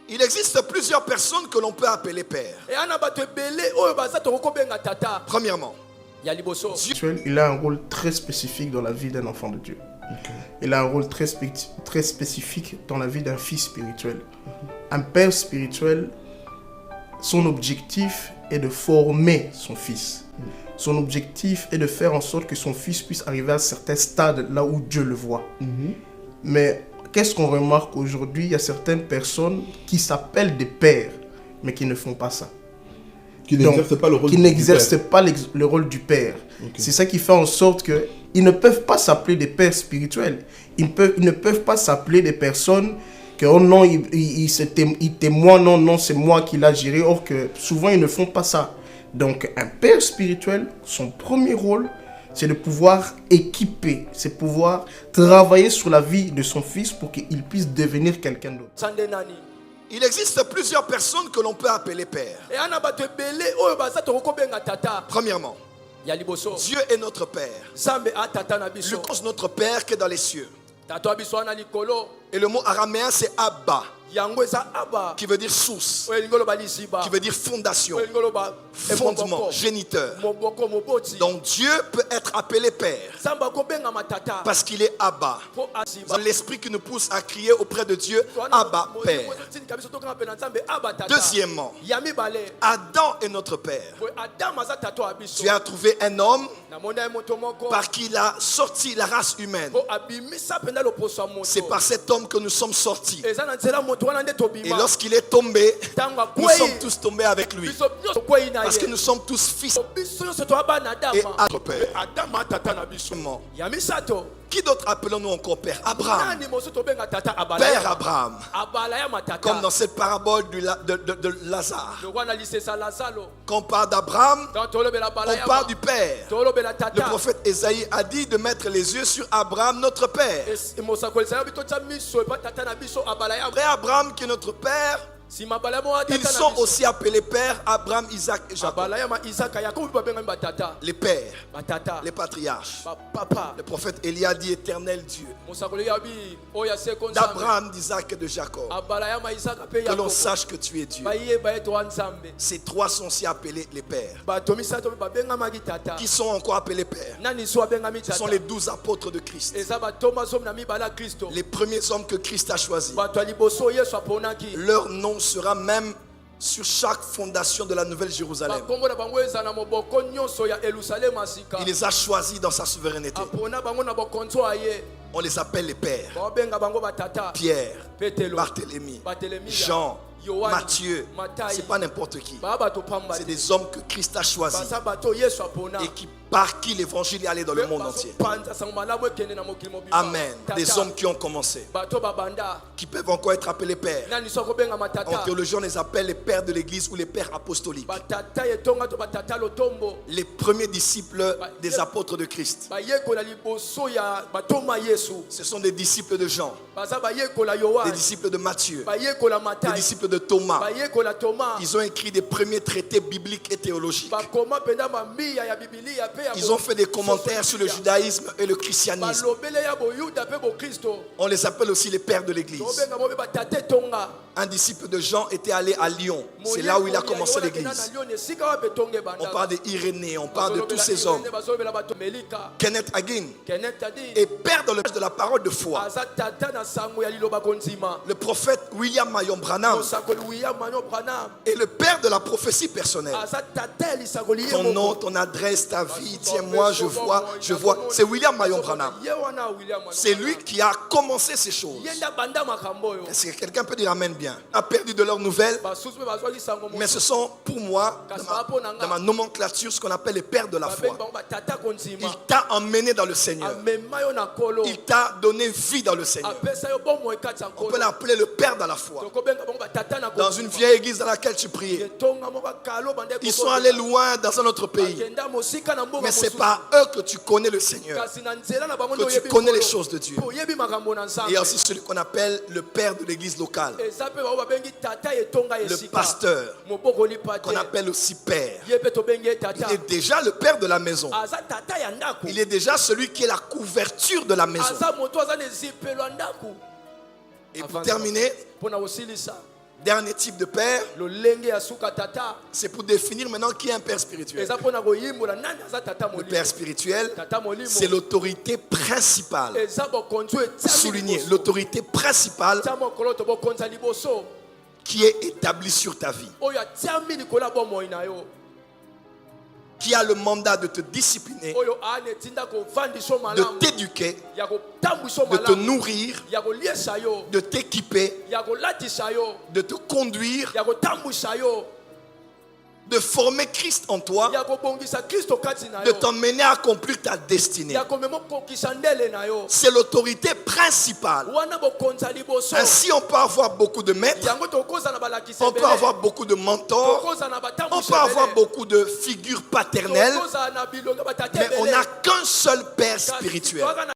Il existe plusieurs personnes que l'on peut appeler père. Premièrement, Dieu, il a un rôle très spécifique dans la vie d'un enfant de Dieu. Il a un rôle très spécifique dans la vie d'un fils spirituel. Un père spirituel, son objectif est de former son fils. Son objectif est de faire en sorte que son fils puisse arriver à certains stades là où Dieu le voit. Mais qu'est-ce qu'on remarque aujourd'hui? Il y a certaines personnes qui s'appellent des pères, mais qui ne font pas ça. Qui n'exercent pas le rôle qui du n'exercent père. pas le rôle du père. C'est ça qui fait en sorte qu'ils ne peuvent pas s'appeler des pères spirituels. Ils ne peuvent pas s'appeler des personnes que oh non, ils témoignent, non, non, c'est moi qui l'a géré. Or que souvent, ils ne font pas ça. Donc, un père spirituel, son premier rôle, c'est de pouvoir équiper, c'est pouvoir travailler sur la vie de son fils pour qu'il puisse devenir quelqu'un d'autre. il existe plusieurs personnes que l'on peut appeler père. Premièrement, Dieu est notre Père. Lucas, notre Père qui est dans les cieux. Et le mot araméen c'est Abba, qui veut dire source, qui veut dire fondation, fondement, géniteur. Donc Dieu peut être appelé Père parce qu'il est Abba. C'est l'esprit qui nous pousse à crier auprès de Dieu, Abba, Père. Deuxièmement, Adam est notre Père. Dieu a trouvé un homme par qui il a sorti la race humaine. C'est par cet homme que nous sommes sortis. Et lorsqu'il est tombé, nous sommes tous tombés avec lui. Parce que nous sommes tous fils et notre Père. Qui d'autre appelons-nous encore Père? Abraham. Père Abraham. Comme dans cette parabole de Lazare. Quand on parle d'Abraham, on parle du Père. Le prophète Ésaïe a dit de mettre les yeux sur Abraham, notre Père. Après Abraham qui est notre Père, ils sont aussi appelés pères, Abraham, Isaac et Jacob. Les pères, les patriarches. Le prophète Élie a dit éternel Dieu. D'Abraham, d'Isaac et de Jacob. Que l'on sache que tu es Dieu. Ces trois sont aussi appelés les pères. Qui sont encore appelés pères? Ce sont les 12 apôtres de Christ. Les premiers hommes que Christ a choisis. Leur nom sera même sur chaque fondation de la Nouvelle Jérusalem. Il les a choisis dans sa souveraineté. On les appelle les pères. Pierre, Barthélemy, Jean, Matthieu. C'est pas n'importe qui. C'est des hommes que Christ a choisis et par qui l'évangile est allé dans le monde entier. Amen. Des hommes qui ont commencé, qui peuvent encore être appelés pères. En théologie, on les appelle les pères de l'église ou les pères apostoliques. Les premiers disciples des apôtres de Christ. Ce sont des disciples de Jean, des disciples de Matthieu, des disciples de Thomas. Ils ont écrit des premiers traités bibliques et théologiques. Ils ont fait des commentaires sur le judaïsme et le christianisme. On les appelle aussi les pères de l'église. Un disciple de Jean était allé à Lyon. C'est là où il a commencé l'église. On parle d'Irénée, on parle de tous ces hommes. Kenneth Hagin est père dans le de la parole de foi. Le prophète William Marion Branham est le père de la prophétie personnelle. Ton nom, ton adresse, ta vie, tiens-moi, je vois. C'est William Marion Branham. C'est lui qui a commencé ces choses. Est-ce que quelqu'un peut dire amen bien? A perdu de leurs nouvelles, mais ce sont pour moi, dans ma nomenclature, ce qu'on appelle les pères de la foi. Il t'a emmené dans le Seigneur. Il t'a donné vie dans le Seigneur. On peut l'appeler le père dans la foi. Dans une vieille église dans laquelle tu priais, ils sont allés loin dans un autre pays, mais c'est par eux que tu connais le Seigneur, que tu connais les choses de Dieu. Il y a aussi celui qu'on appelle le père de l'église locale, le pasteur, qu'on appelle aussi père. Il est déjà le père de la maison. Il est déjà celui qui est la couverture de la maison. Et pour terminer, dernier type de père, c'est pour définir maintenant qui est un père spirituel. Le père spirituel, c'est l'autorité principale. Souligner, l'autorité principale qui est établie sur ta vie. Qui a le mandat de te discipliner, de t'éduquer, de te nourrir, de t'équiper, de te conduire, de former Christ en toi, de t'emmener à accomplir ta destinée. C'est l'autorité principale. Ainsi, on peut avoir beaucoup de maîtres, on peut avoir beaucoup de mentors, on peut avoir beaucoup de figures paternelles, mais on n'a qu'un seul père spirituel.